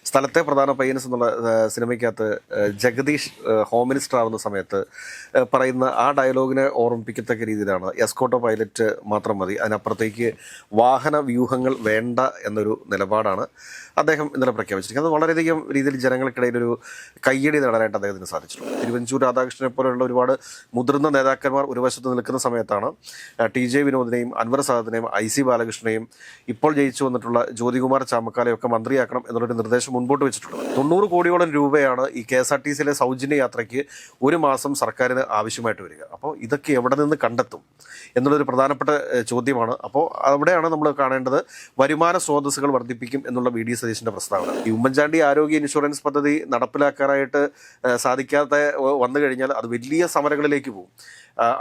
സ്ഥലത്തെ പ്രധാന പയ്യൻസ് എന്നുള്ള സിനിമയ്ക്കകത്ത് ജഗദീഷ് ഹോം മിനിസ്റ്റർ ആവുന്ന സമയത്ത് പറയുന്ന ആ ഡയലോഗിനെ ഓർമ്മിപ്പിക്കത്തക്ക രീതിയിലാണ് എസ്കോട്ടോ പൈലറ്റ് മാത്രം മതി, അതിനപ്പുറത്തേക്ക് വാഹന വ്യൂഹങ്ങൾ വേണ്ട എന്നൊരു നിലപാടാണ് അദ്ദേഹം ഇന്നലെ പ്രഖ്യാപിച്ചിരിക്കുന്നത്. അത് വളരെയധികം രീതിയിൽ ജനങ്ങൾക്കിടയിൽ ഒരു കയ്യടി നേടാനായിട്ട് അദ്ദേഹത്തിന് സാധിച്ചിട്ടുണ്ട്. തിരുവഞ്ചൂർ രാധാകൃഷ്ണനെ പോലെയുള്ള ഒരുപാട് മുതിർന്ന നേതാക്കന്മാർ ഒരു വശത്ത് നിൽക്കുന്ന സമയത്താണ് TJ വിനോദിനെയും അൻവർ സാദത്തിനെയും IC ബാലകൃഷ്ണനെയും ഇപ്പോൾ ജയിച്ചു വന്നിട്ടുള്ള ജ്യോതികുമാർ ചാമക്കാലയൊക്കെ മന്ത്രിയാക്കണം എന്നുള്ളൊരു നിർദ്ദേശം മുൻപോട്ട് വെച്ചിട്ടുള്ളത്. 90 കോടിയോളം രൂപയാണ് ഈ KSRTCയിലെ സൗജന്യ യാത്രയ്ക്ക് ഒരു മാസം സർക്കാരിന് ആവശ്യമായിട്ട് വരിക. അപ്പോൾ ഇതൊക്കെ എവിടെ നിന്ന് കണ്ടെത്തും എന്നുള്ളൊരു പ്രധാനപ്പെട്ട ചോദ്യമാണ്. അപ്പോൾ അവിടെയാണ് നമ്മൾ കാണേണ്ടത് വരുമാന സ്രോതസ്സുകൾ വർദ്ധിപ്പിക്കും എന്നുള്ള VD സതീശന്റെ പ്രസ്താവന. ഈ ഉമ്മൻചാണ്ടി ആരോഗ്യ ഇൻഷുറൻസ് പദ്ധതി നടപ്പിലാക്കാനായിട്ട് സാധിക്കാതെ വന്നു കഴിഞ്ഞാൽ അത് വലിയ സമരങ്ങളിലേക്ക് പോകും.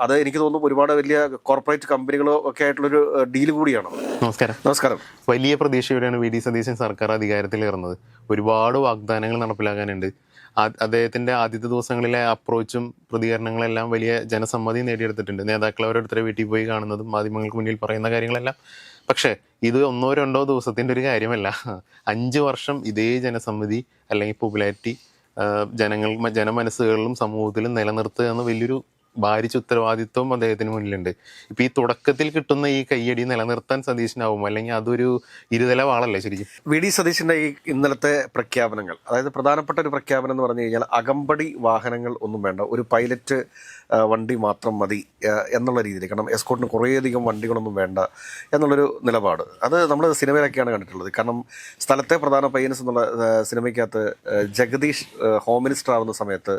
അത് എനിക്ക് തോന്നുന്നു ഒരുപാട് വലിയ കോർപ്പറേറ്റ് കമ്പനികളോ ഒക്കെ ആയിട്ടുള്ളൊരു ഡീൽ കൂടിയാണ്. നമസ്കാരം. വലിയ പ്രതീക്ഷയോടെയാണ് VD സതീശൻ സർക്കാർ അധികാരത്തിലേറുന്നത്. ഒരുപാട് വാഗ്ദാനങ്ങൾ നടപ്പിലാക്കാനുണ്ട്. അദ്ദേഹത്തിന്റെ ആദ്യത്തെ ദിവസങ്ങളിലെ അപ്രോച്ചും പ്രതികരണങ്ങളെല്ലാം വലിയ ജനസമ്മതി നേടിയെടുത്തിട്ടുണ്ട്. നേതാക്കൾ ഓരോരുത്തരെ വീട്ടിൽ പോയി കാണുന്നതും മാധ്യമങ്ങൾക്ക് മുന്നിൽ പറയുന്ന കാര്യങ്ങളെല്ലാം. പക്ഷേ ഇത് 1-2 ദിവസത്തിന്റെ ഒരു കാര്യമല്ല. 5 വർഷം ഇതേ ജനസമ്മതി അല്ലെങ്കിൽ പോപ്പുലാരിറ്റി ജനമനസ്സുകളിലും സമൂഹത്തിലും നിലനിർത്തുക എന്ന വലിയൊരു ഭാരിച്ച ഉത്തരവാദിത്വം അദ്ദേഹത്തിന് മുന്നിലുണ്ട്. ഇപ്പൊ ഈ തുടക്കത്തിൽ കിട്ടുന്ന ഈ കയ്യടി നിലനിർത്താൻ സതീശനാവും, അല്ലെങ്കിൽ അതൊരു ഇരുതല വാളല്ലേ ശരിക്കും? VD സതീശന്റെ ഈ ഇന്നലത്തെ പ്രഖ്യാപനങ്ങൾ, അതായത് പ്രധാനപ്പെട്ട ഒരു പ്രഖ്യാപനം എന്ന് പറഞ്ഞു കഴിഞ്ഞാൽ അകമ്പടി വാഹനങ്ങൾ ഒന്നും വേണ്ട, ഒരു പൈലറ്റ് വണ്ടി മാത്രം മതി എന്നുള്ള രീതിയിൽ. കാരണം എസ്കോർട്ടിന് കുറേയധികം വണ്ടികളൊന്നും വേണ്ട എന്നുള്ളൊരു നിലപാട് അത് നമ്മൾ സിനിമയിലൊക്കെയാണ് കണ്ടിട്ടുള്ളത്. കാരണം സ്ഥലത്തെ പ്രധാന പയ്യൻസ് എന്നുള്ള സിനിമയ്ക്കകത്ത് ജഗദീഷ് ഹോം മിനിസ്റ്റർ ആവുന്ന സമയത്ത്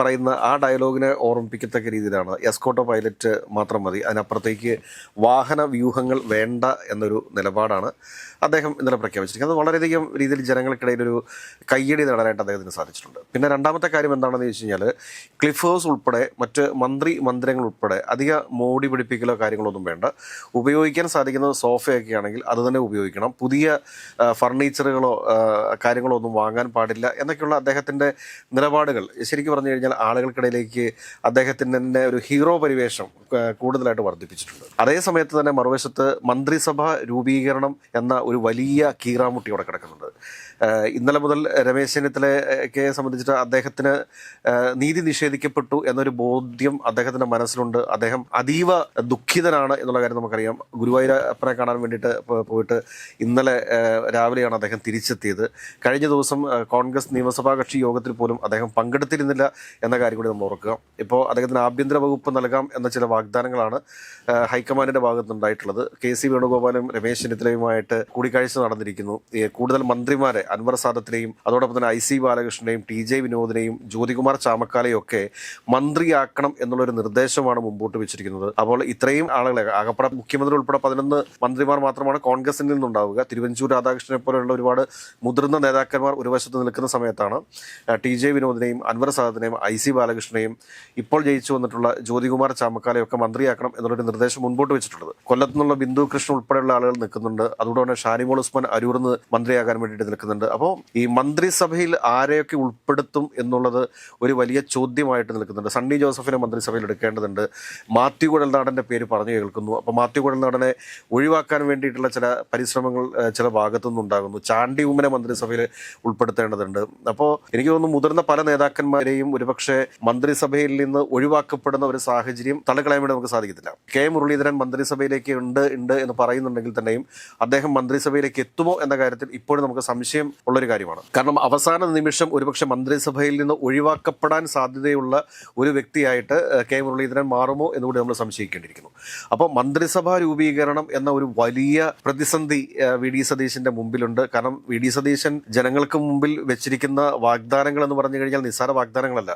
പറയുന്ന ആ ഡയലോഗിനെ ഓർമ്മിപ്പിക്കത്തക്ക രീതിയിലാണ് എസ്കോട്ടോ പൈലറ്റ് മാത്രം മതി, അതിനപ്പുറത്തേക്ക് വാഹന വ്യൂഹങ്ങൾ വേണ്ട എന്നൊരു നിലപാടാണ് അദ്ദേഹം ഇന്നലെ പ്രഖ്യാപിച്ചിരിക്കുന്നത്. അത് വളരെയധികം രീതിയിൽ ജനങ്ങൾക്കിടയിൽ ഒരു കയ്യടി നേടാനായിട്ട് അദ്ദേഹത്തിന് സാധിച്ചിട്ടുണ്ട്. പിന്നെ രണ്ടാമത്തെ കാര്യം എന്താണെന്ന് ചോദിച്ചു കഴിഞ്ഞാൽ ക്ലിഫ് ഹൗസ് ഉൾപ്പെടെ മറ്റ് മന്ദിരങ്ങൾ ഉൾപ്പെടെ അധിക മോടി പിടിപ്പിക്കലോ കാര്യങ്ങളൊന്നും വേണ്ട. ഉപയോഗിക്കാൻ സാധിക്കുന്ന സോഫയൊക്കെ ആണെങ്കിൽ അത് തന്നെ ഉപയോഗിക്കണം. പുതിയ ഫർണിച്ചറുകളോ കാര്യങ്ങളോ ഒന്നും വാങ്ങാൻ പാടില്ല എന്നൊക്കെയുള്ള അദ്ദേഹത്തിൻ്റെ നിലപാടുകൾ ശരിക്കും പറഞ്ഞു കഴിഞ്ഞാൽ ആളുകൾക്കിടയിലേക്ക് അദ്ദേഹത്തിൻ്റെ ഒരു ഹീറോ പരിവേഷം കൂടുതലായിട്ട് വർദ്ധിപ്പിച്ചിട്ടുണ്ട്. അതേ സമയത്ത് തന്നെ മറുവശത്ത് മന്ത്രിസഭ രൂപീകരണം എന്ന ഒരു വലിയ കീറാമുട്ടി അവിടെ കിടക്കുന്നുണ്ട്. ഇന്നലെ മുതൽ രമേശ് ചെന്നിത്തലയെ സംബന്ധിച്ചിട്ട് അദ്ദേഹത്തിന് നീതി നിഷേധിക്കപ്പെട്ടു എന്നൊരു ബോധ്യം അദ്ദേഹത്തിന്റെ മനസ്സിലുണ്ട്. അദ്ദേഹം അതീവ ദുഃഖിതനാണ് എന്നുള്ള കാര്യം നമുക്കറിയാം. ഗുരുവായൂരപ്പനെ കാണാൻ വേണ്ടിയിട്ട് പോയിട്ട് ഇന്നലെ രാവിലെയാണ് അദ്ദേഹം തിരിച്ചെത്തിയത്. കഴിഞ്ഞ ദിവസം കോൺഗ്രസ് നിയമസഭാ കക്ഷി യോഗത്തിൽ പോലും അദ്ദേഹം പങ്കെടുത്തിരുന്നില്ല എന്ന കാര്യം കൂടി നമ്മൾ ഓർക്കുക. ഇപ്പോൾ അദ്ദേഹത്തിന് ആഭ്യന്തര വകുപ്പ് നൽകാം എന്ന ചില വാഗ്ദാനങ്ങളാണ് ഹൈക്കമാൻഡിന്റെ ഭാഗത്തുനിന്നുണ്ടായിട്ടുള്ളത്. KC വേണുഗോപാലും രമേശ് ചെന്നിത്തലയുമായിട്ട് കൂടിക്കാഴ്ച നടന്നിരിക്കുന്നു. കൂടുതൽ മന്ത്രിമാരെ അൻവർ സാദത്തിനെയും അതോടൊപ്പം തന്നെ IC ബാലകൃഷ്ണനെയും TJ വിനോദിനെയും ജ്യോതികുമാർ ചാമക്കാലയും ഒക്കെ മന്ത്രിയാക്കണം എന്നുള്ളൊരു നിർദ്ദേശമാണ് മുമ്പോട്ട് വെച്ചിരിക്കുന്നത്. അപ്പോൾ ഇത്രയും ആളുകളെ ആകപ്പെടെ മുഖ്യമന്ത്രി ഉൾപ്പെടെ 11 മന്ത്രിമാർ മാത്രമാണ് കോൺഗ്രസിൽ നിന്നുണ്ടാവുക. തിരുവഞ്ചൂർ രാധാകൃഷ്ണനെ പോലെയുള്ള ഒരുപാട് മുതിർന്ന നേതാക്കന്മാർ ഒരു വശത്ത് നിൽക്കുന്ന സമയത്താണ് TJ വിനോദിനെയും അൻവർ സാദത്തിനെയും IC ബാലകൃഷ്ണനെയും ഇപ്പോൾ ജയിച്ചു വന്നിട്ടുള്ള ജ്യോതികുമാർ ചാമക്കാലയൊക്കെ മന്ത്രിയാക്കണം എന്നുള്ളൊരു നിർദ്ദേശം മുൻപോട്ട് വെച്ചിട്ടുള്ളത്. കൊല്ലത്തു നിന്നുള്ള ബിന്ദു കൃഷ്ണൻ ഉൾപ്പെടെയുള്ള ആളുകൾ നിൽക്കുന്നുണ്ട്. അതുകൊണ്ട് തന്നെ ഷാനിമോൾ ഉസ്മാൻ അരൂർന്ന് മന്ത്രിയാകാൻ വേണ്ടിയിട്ട് നിൽക്കുന്നുണ്ട്. അപ്പോൾ ഈ മന്ത്രിസഭയിൽ ആരെയൊക്കെ ഉൾപ്പെടുത്തും എന്നുള്ളത് ഒരു വലിയ ചോദ്യമായിട്ട് നിൽക്കുന്നുണ്ട്. സണ്ണി ജോസഫിനെ മന്ത്രിസഭയിൽ എടുക്കേണ്ടതുണ്ട്. മാത്യു കുഴൽനാടൻ്റെ പേര് പറഞ്ഞു കേൾക്കുന്നു. അപ്പോൾ മാത്യു കുഴൽനാടനെ ഒഴിവാക്കാൻ വേണ്ടിയിട്ടുള്ള ചില പരിശ്രമങ്ങൾ ചില ഭാഗത്തു നിന്നുണ്ടാകുന്നു. ചാണ്ടി ഉമ്മനെ മന്ത്രിസഭയിൽ ഉൾപ്പെടുത്തേണ്ടതുണ്ട്. അപ്പോൾ എനിക്ക് തോന്നുന്നു മുതിർന്ന പല നേതാക്കന്മാരെയും ഒരുപക്ഷെ മന്ത്രിസഭയിൽ നിന്ന് ഒഴിവാക്കപ്പെടുന്ന ഒരു സാഹചര്യം തള്ളിക്കളയാൻ വേണ്ടി നമുക്ക് സാധിക്കത്തില്ല. K മുരളീധരൻ മന്ത്രിസഭയിലേക്ക് ഉണ്ട് എന്ന് പറയുന്നുണ്ടെങ്കിൽ തന്നെയും അദ്ദേഹം മന്ത്രിസഭയിലേക്ക് എത്തുമോ എന്ന കാര്യത്തിൽ ഇപ്പോഴും നമുക്ക് സംശയം ഉള്ളൊരു കാര്യമാണ്. കാരണം അവസാന നിമിഷം ഒരുപക്ഷെ മന്ത്രിസഭയിൽ നിന്ന് ഒഴിവാക്കപ്പെടാൻ സാധ്യതയുള്ള ഒരു വ്യക്തിയായിട്ട് K മുരളീധരൻ മാറുമോ എന്നുകൂടി നമ്മൾ സംശയിക്കേണ്ടിയിരിക്കുന്നു. അപ്പോൾ മന്ത്രിസഭാ രൂപീകരണം എന്ന ഒരു വലിയ പ്രതിസന്ധി VD സതീശന്റെ മുമ്പിലുണ്ട്. കാരണം VD സതീശൻ ജനങ്ങൾക്ക് മുമ്പിൽ വെച്ചിരിക്കുന്ന വാഗ്ദാനങ്ങൾ എന്ന് പറഞ്ഞു കഴിഞ്ഞാൽ നിസ്സാര വാഗ്ദാനങ്ങളല്ല.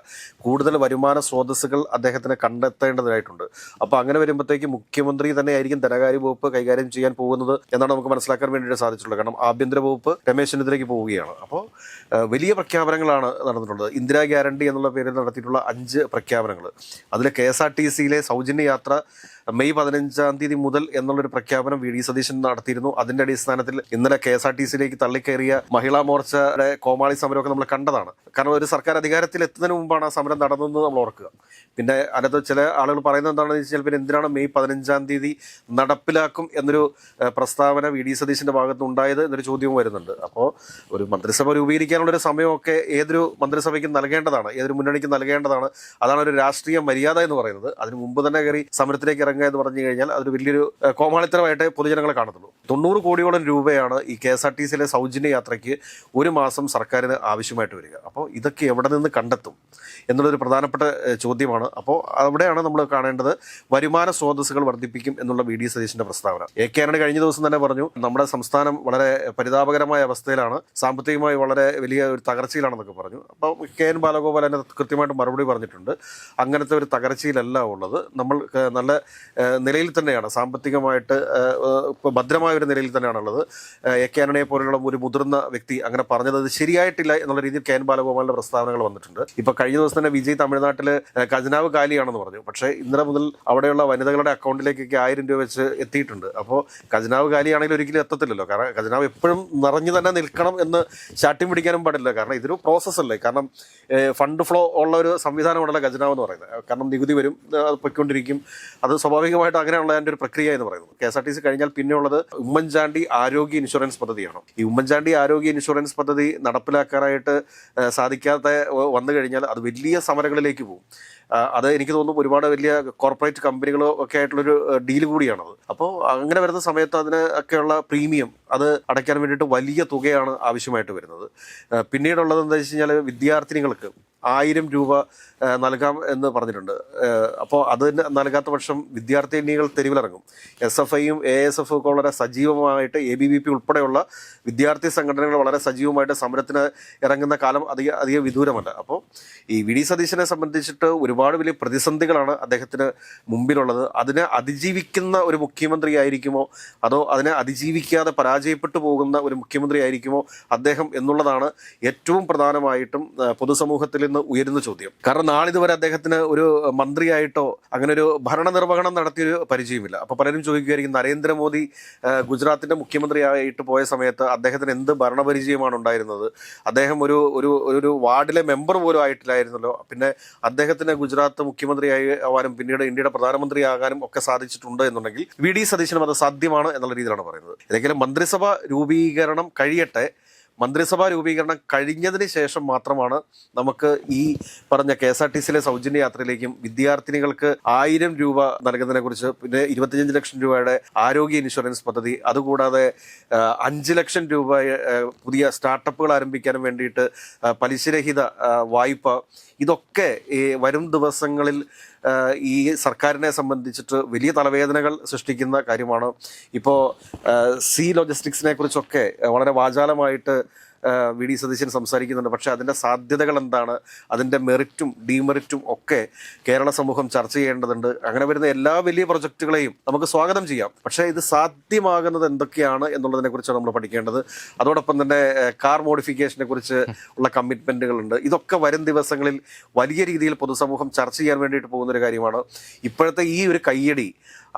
കൂടുതൽ വരുമാന സ്രോതസ്സുകൾ അദ്ദേഹത്തിന് കണ്ടെത്തേണ്ടതായിട്ടുണ്ട്. അപ്പോൾ അങ്ങനെ വരുമ്പോഴത്തേക്ക് മുഖ്യമന്ത്രി തന്നെയായിരിക്കും ധനകാര്യ വകുപ്പ് കൈകാര്യം ചെയ്യാൻ പോകുന്നത് എന്നാണ് നമുക്ക് മനസ്സിലാക്കാൻ വേണ്ടിയിട്ട് സാധിച്ചിട്ടുള്ളത്. കാരണം ആഭ്യന്തര വകുപ്പ് രമേശ് ചെന്നിത്തലയ്ക്ക് പോവുകയാണ്. അപ്പോൾ വലിയ പ്രഖ്യാപനങ്ങളാണ് നടന്നിട്ടുള്ളത്. ഇന്ദിരാ ഗ്യാരണ്ടി എന്നുള്ള പേരിൽ നടത്തിയിട്ടുള്ള 5 പ്രഖ്യാപനങ്ങൾ, അതിൽ KSRTCയിലെ സൗജന്യ യാത്ര മെയ് 15-ാം തീയതി മുതൽ എന്നുള്ളൊരു പ്രഖ്യാപനം VD സതീശൻ നടത്തിയിരുന്നു. അതിന്റെ അടിസ്ഥാനത്തിൽ ഇന്നലെ KSRTCയിലേക്ക് തള്ളിക്കയറിയ മഹിളാ മോർച്ചയുടെ കോമാളി സമരമൊക്കെ നമ്മൾ കണ്ടതാണ്. കാരണം ഒരു സർക്കാർ അധികാരത്തിൽ എത്തുന്നതിന് മുമ്പാണ് ആ സമരം നടന്നതെന്ന് നമ്മൾ ഓർക്കുക. പിന്നെ അതിനകത്ത് ചില ആളുകൾ പറയുന്നത് എന്താണെന്ന് വെച്ചാൽ പിന്നെ എന്തിനാണ് മെയ് 15-ാം തീയതി നടപ്പിലാക്കും എന്നൊരു പ്രസ്താവന വി.ഡി. സതീശൻ്റെ ഭാഗത്ത് ഉണ്ടായത് എന്നൊരു ചോദ്യവും വരുന്നുണ്ട്. അപ്പോൾ ഒരു മന്ത്രിസഭ രൂപീകരിക്കാനുള്ളൊരു സമയമൊക്കെ ഏതൊരു മന്ത്രിസഭയ്ക്കും നൽകേണ്ടതാണ്, ഏതൊരു മുന്നണിക്കും നൽകേണ്ടതാണ്. അതാണ് ഒരു രാഷ്ട്രീയ മര്യാദ എന്ന് പറയുന്നത്. അതിന് മുമ്പ് തന്നെ കയറി സമരത്തിലേക്ക് ഇറങ്ങുക എന്ന് പറഞ്ഞു കഴിഞ്ഞാൽ അതൊരു വലിയൊരു കോമാളിത്തരമായിട്ട് പൊതുജനങ്ങളെ കാണത്തുള്ളൂ. 90 കോടിയോളം രൂപയാണ് ഈ KSRTCയിലെ സൗജന്യ യാത്രയ്ക്ക് ഒരു മാസം സർക്കാരിന് ആവശ്യമായിട്ട് വരിക. അപ്പോൾ ഇതൊക്കെ എവിടെ നിന്ന് കണ്ടെത്തും എന്നുള്ളൊരു പ്രധാനപ്പെട്ട ചോദ്യമാണ്. അപ്പോൾ അവിടെയാണ് നമ്മൾ കാണേണ്ടത്. വരുമാന സ്രോതസ്സുകൾ വർദ്ധിപ്പിക്കും എന്നുള്ള വി.ഡി. സതീശന്റെ പ്രസ്താവന. A.K. ആന്റണി കഴിഞ്ഞ ദിവസം തന്നെ പറഞ്ഞു, നമ്മുടെ സംസ്ഥാനം വളരെ പരിതാപകരമായ അവസ്ഥയിലാണ്, സാമ്പത്തികമായി വളരെ വലിയ ഒരു തകർച്ചയിലാണെന്നൊക്കെ പറഞ്ഞു. അപ്പോൾ K.N. ബാലഗോപാൽ എന്നെ കൃത്യമായിട്ട് മറുപടി പറഞ്ഞിട്ടുണ്ട്. അങ്ങനത്തെ ഒരു തകർച്ചയിലല്ല ഉള്ളത്, നമ്മൾ നല്ല നിലയിൽ തന്നെയാണ്, സാമ്പത്തികമായിട്ട് ഭദ്രമായ ഒരു നിലയിൽ തന്നെയാണുള്ളത്. A.K. ആന്റണിയെ പോലുള്ള ഒരു മുതിർന്ന വ്യക്തി അങ്ങനെ പറഞ്ഞത് അത് ശരിയായിട്ടില്ല എന്നുള്ള രീതിയിൽ K.N. ബാലഗോപാലിന്റെ പ്രസ്താവനകൾ വന്നിട്ടുണ്ട്. ഇപ്പൊ കഴിഞ്ഞ ദിവസം തന്നെ വിജയ് തമിഴ്നാട്ടില് ഖജനാവ് കാലിയാണെന്ന് പറഞ്ഞു. പക്ഷേ ഇന്നലെ മുതൽ അവിടെയുള്ള വനിതകളുടെ അക്കൗണ്ടിലേക്കൊക്കെ 1000 രൂപ വെച്ച് എത്തിയിട്ടുണ്ട്. അപ്പോൾ ഖജനാവ് കാലിയാണെങ്കിൽ ഒരിക്കലും എത്തത്തില്ലല്ലോ. കാരണം ഖജനാവ് എപ്പോഴും നിറഞ്ഞു തന്നെ നിൽക്കണം എന്ന് ശാഠ്യം പിടിക്കാനും പാടില്ല. കാരണം ഇതൊരു പ്രോസസ്സല്ലേ. കാരണം ഫണ്ട് ഫ്ലോ ഉള്ള ഒരു സംവിധാനമാണല്ലോ ഖജനാവ് എന്ന് പറയുന്നത്. കാരണം നികുതി വരും, അത് പൊയ്ക്കൊണ്ടിരിക്കും. അത് സ്വാഭാവികമായിട്ട് അങ്ങനെയുള്ള അതിൻ്റെ ഒരു പ്രക്രിയ എന്ന് പറയുന്നത്. KSRTC കഴിഞ്ഞാൽ പിന്നെ ഉള്ളത് ഉമ്മൻചാണ്ടി ആരോഗ്യ ഇൻഷുറൻസ് പദ്ധതിയാണ്. ഈ ഉമ്മൻചാണ്ടി ആരോഗ്യ ഇൻഷുറൻസ് പദ്ധതി നടപ്പിലാക്കാനായിട്ട് സാധിക്കാതെ വന്നു കഴിഞ്ഞാൽ അത് വലിയ സമരങ്ങളിലേക്ക് പോകും. അത് എനിക്ക് തോന്നുന്നു ഒരുപാട് വലിയ കോർപ്പറേറ്റ് കമ്പനികളോ ഒക്കെ ആയിട്ടുള്ളൊരു ഡീൽ കൂടിയാണത്. അപ്പോൾ അങ്ങനെ വരുന്ന സമയത്ത് അതിന് ഒക്കെയുള്ള പ്രീമിയം അത് അടയ്ക്കാൻ വേണ്ടിയിട്ട് വലിയ തുകയാണ് ആവശ്യമായിട്ട് വരുന്നത്. പിന്നീടുള്ളത് എന്താ വെച്ച് കഴിഞ്ഞാൽ വിദ്യാർത്ഥിനികൾക്ക് 1000 രൂപ നൽകാം എന്ന് പറഞ്ഞിട്ടുണ്ട്. അപ്പോൾ അത് നൽകാത്ത പക്ഷം വിദ്യാർത്ഥിനികൾ തെരുവിലിറങ്ങും. SFIയും ASF ഒക്കെ വളരെ സജീവമായിട്ട്, ABVP ഉൾപ്പെടെയുള്ള വിദ്യാർത്ഥി സംഘടനകൾ വളരെ സജീവമായിട്ട് സമരത്തിന് ഇറങ്ങുന്ന കാലം അധികം വിദൂരമല്ല. അപ്പോൾ ഈ വി.ഡി. സതീശനെ സംബന്ധിച്ചിട്ട് ഒരുപാട് വലിയ പ്രതിസന്ധികളാണ് അദ്ദേഹത്തിന് മുമ്പിലുള്ളത്. അതിനെ അതിജീവിക്കുന്ന ഒരു മുഖ്യമന്ത്രി ആയിരിക്കുമോ, അതോ അതിനെ അതിജീവിക്കാതെ പരാജയപ്പെട്ടു പോകുന്ന ഒരു മുഖ്യമന്ത്രി ആയിരിക്കുമോ അദ്ദേഹം എന്നുള്ളതാണ് ഏറ്റവും പ്രധാനമായിട്ടും പൊതുസമൂഹത്തിൽ നിന്ന് ഉയരുന്ന ചോദ്യം. കാരണം നാളിതുവരെ അദ്ദേഹത്തിന് ഒരു മന്ത്രിയായിട്ടോ അങ്ങനെ ഒരു ഭരണനിർവഹണം നടത്തിയൊരു പരിചയമില്ല. അപ്പോൾ പലരും ചോദിക്കുകയായിരിക്കും, നരേന്ദ്രമോദി ഗുജറാത്തിന്റെ മുഖ്യമന്ത്രിയായിട്ട് പോയ സമയത്ത് അദ്ദേഹത്തിന് എന്ത് ഭരണപരിചയമാണ് ഉണ്ടായിരുന്നത്? അദ്ദേഹം ഒരു വാർഡിലെ മെമ്പർ പോലും ആയിട്ടില്ലായിരുന്നല്ലോ. പിന്നെ അദ്ദേഹത്തിന് ഗുജറാത്ത് മുഖ്യമന്ത്രിയായി ആവാനും പിന്നീട് ഇന്ത്യയുടെ പ്രധാനമന്ത്രിയാകാനും ഒക്കെ സാധിച്ചിട്ടുണ്ട് എന്നുണ്ടെങ്കിൽ വി.ഡി. സതീശനും അത് സാധ്യമാണ് എന്നുള്ള രീതിയിലാണ് പറയുന്നത്. ഏതെങ്കിലും മന്ത്രിസഭ രൂപീകരണം കഴിയട്ടെ. മന്ത്രിസഭാ രൂപീകരണം കഴിഞ്ഞതിന് ശേഷം മാത്രമാണ് നമുക്ക് ഈ പറഞ്ഞ KSRTCയിലെ സൗജന്യ യാത്രയിലേക്കും വിദ്യാർത്ഥിനികൾക്ക് 1000 രൂപ നൽകുന്നതിനെ കുറിച്ച്, പിന്നെ 25 ലക്ഷം രൂപയുടെ ആരോഗ്യ ഇൻഷുറൻസ് പദ്ധതി, അതുകൂടാതെ 5 ലക്ഷം രൂപ പുതിയ സ്റ്റാർട്ടപ്പുകൾ ആരംഭിക്കാനും വേണ്ടിയിട്ട് പലിശരഹിത വായ്പ, ഇതൊക്കെ ഈ വരും ദിവസങ്ങളിൽ ഈ സർക്കാരിനെ സംബന്ധിച്ചിട്ട് വലിയ തലവേദനകൾ സൃഷ്ടിക്കുന്ന കാര്യമാണ്. ഇപ്പോൾ സീ ലോജിസ്റ്റിക്സിനെ കുറിച്ചൊക്കെ വളരെ വാചാലമായിട്ട് വി.ഡി. സതീശൻ സംസാരിക്കുന്നുണ്ട്. പക്ഷേ അതിൻ്റെ സാധ്യതകൾ എന്താണ്, അതിൻ്റെ മെറിറ്റും ഡീമെറിറ്റും ഒക്കെ കേരള സമൂഹം ചർച്ച ചെയ്യേണ്ടതുണ്ട്. അങ്ങനെ വരുന്ന എല്ലാ വലിയ പ്രൊജക്റ്റുകളെയും നമുക്ക് സ്വാഗതം ചെയ്യാം. പക്ഷേ ഇത് സാധ്യമാകുന്നത് എന്തൊക്കെയാണ് എന്നുള്ളതിനെ കുറിച്ചാണ് നമ്മൾ പഠിക്കേണ്ടത്. അതോടൊപ്പം തന്നെ കാർ മോഡിഫിക്കേഷനെ കുറിച്ച് ഉള്ള കമ്മിറ്റ്മെൻറ്റുകളുണ്ട്. ഇതൊക്കെ വരും ദിവസങ്ങളിൽ വലിയ രീതിയിൽ പൊതുസമൂഹം ചർച്ച ചെയ്യാൻ വേണ്ടിയിട്ട് പോകുന്നൊരു കാര്യമാണ്. ഇപ്പോഴത്തെ ഈ ഒരു കയ്യടി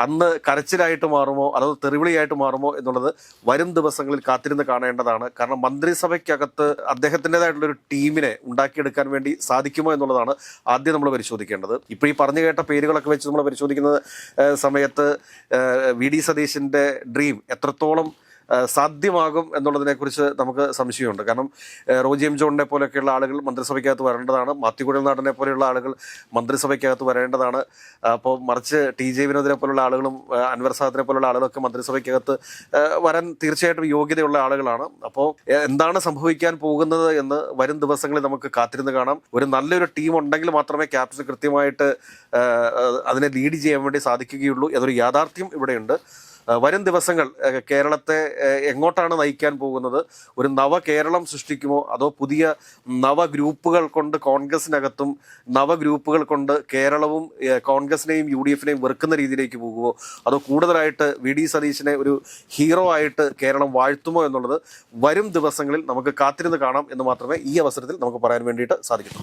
അന്ന് കരച്ചിലായിട്ട് മാറുമോ അതോ തെറിവിളിയായിട്ട് മാറുമോ എന്നുള്ളത് വരും ദിവസങ്ങളിൽ കാത്തിരുന്ന് കാണേണ്ടതാണ്. കാരണം മന്ത്രിസഭയ്ക്കകത്ത് അദ്ദേഹത്തിൻ്റെതായിട്ടുള്ളൊരു ടീമിനെ ഉണ്ടാക്കിയെടുക്കാൻ വേണ്ടി സാധിക്കുമോ എന്നുള്ളതാണ് ആദ്യം നമ്മൾ പരിശോധിക്കേണ്ടത്. ഇപ്പോൾ ഈ പറഞ്ഞു കേട്ട പേരുകളൊക്കെ വെച്ച് നമ്മൾ പരിശോധിക്കുന്ന സമയത്ത് വി.ഡി. സതീശൻ്റെ ഡ്രീം എത്രത്തോളം സാധ്യമാകും എന്നുള്ളതിനെക്കുറിച്ച് നമുക്ക് സംശയമുണ്ട്. കാരണം റോജി എം ജോണിനെ പോലെയൊക്കെയുള്ള ആളുകൾ മന്ത്രിസഭയ്ക്കകത്ത് വരേണ്ടതാണ്. മാത്യു കുഴൽനാടനെ പോലെയുള്ള ആളുകൾ മന്ത്രിസഭയ്ക്കകത്ത് വരേണ്ടതാണ്. അപ്പോൾ മറിച്ച് TJ വിനോദിനെ പോലുള്ള ആളുകളും അൻവർ സാദത്തിനെ പോലുള്ള ആളുകളൊക്കെ മന്ത്രിസഭയ്ക്കകത്ത് വരാൻ തീർച്ചയായിട്ടും യോഗ്യതയുള്ള ആളുകളാണ്. അപ്പോൾ എന്താണ് സംഭവിക്കാൻ പോകുന്നത് എന്ന് വരും ദിവസങ്ങളിൽ നമുക്ക് കാത്തിരുന്ന് കാണാം. ഒരു നല്ലൊരു ടീം ഉണ്ടെങ്കിൽ മാത്രമേ ക്യാപ്റ്റന് കൃത്യമായിട്ട് അതിനെ ലീഡ് ചെയ്യാൻ വേണ്ടി സാധിക്കുകയുള്ളൂ എന്നൊരു യാഥാർത്ഥ്യം ഇവിടെയുണ്ട്. വരും ദിവസങ്ങൾ കേരളത്തെ എങ്ങോട്ടാണ് നയിക്കാൻ പോകുന്നത്? ഒരു നവകേരളം സൃഷ്ടിക്കുമോ അതോ പുതിയ നവഗ്രൂപ്പുകൾ കൊണ്ട് കോൺഗ്രസിനകത്തും നവഗ്രൂപ്പുകൾ കൊണ്ട് കേരളവും കോൺഗ്രസിനെയും UDF-നെയും വെറുക്കുന്ന രീതിയിലേക്ക് പോകുമോ അതോ കൂടുതലായിട്ട് വി.ഡി. സതീശനെ ഒരു ഹീറോ ആയിട്ട് കേരളം വാഴ്ത്തുമോ എന്നുള്ളത് വരും ദിവസങ്ങളിൽ നമുക്ക് കാത്തിരുന്ന് കാണാം എന്ന് മാത്രമേ ഈ അവസരത്തിൽ നമുക്ക് പറയാൻ വേണ്ടിയിട്ട് സാധിക്കൂ.